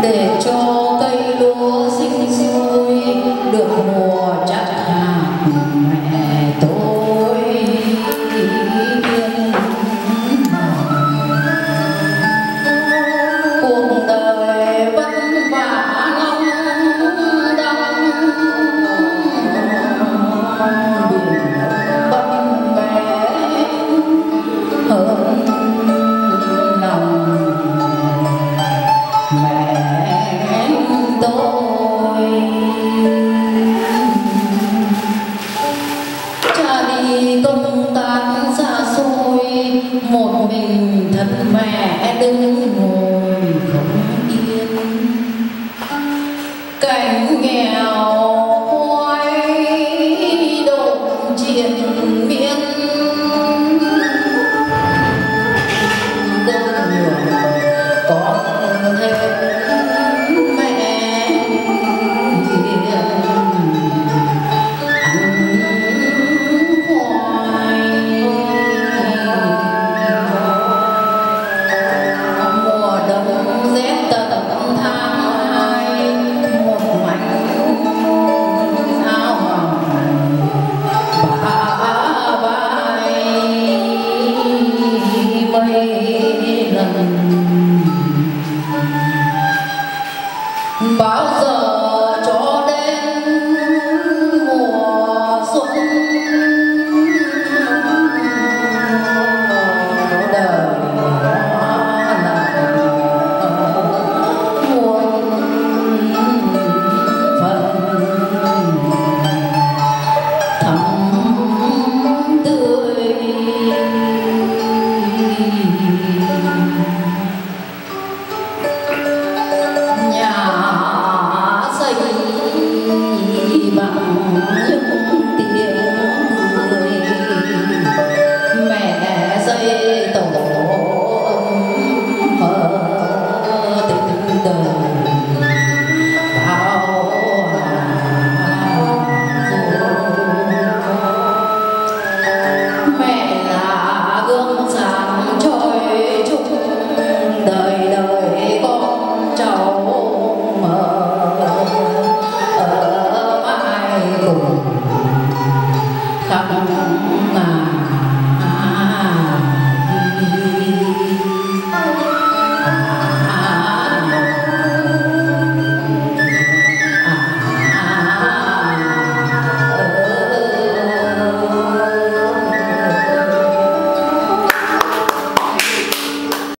để cho cây lúa sinh sôi được mùa chắc hạt mẹ tôi yên. Cuộc đời vất vả lắm đắng, biển bận bè hơn lòng mẹ tôi. Cha đi công tác xa xôi, một mình thân mẹ đứng ngồi không yên. Cảnh nghèo khoai độ triền miên, con người có thêm mẹ hiền ăn khoai. Mùa đông rét tận tháng 2, một mảnh áo hoàng bả vai mấy lần. Bao giờ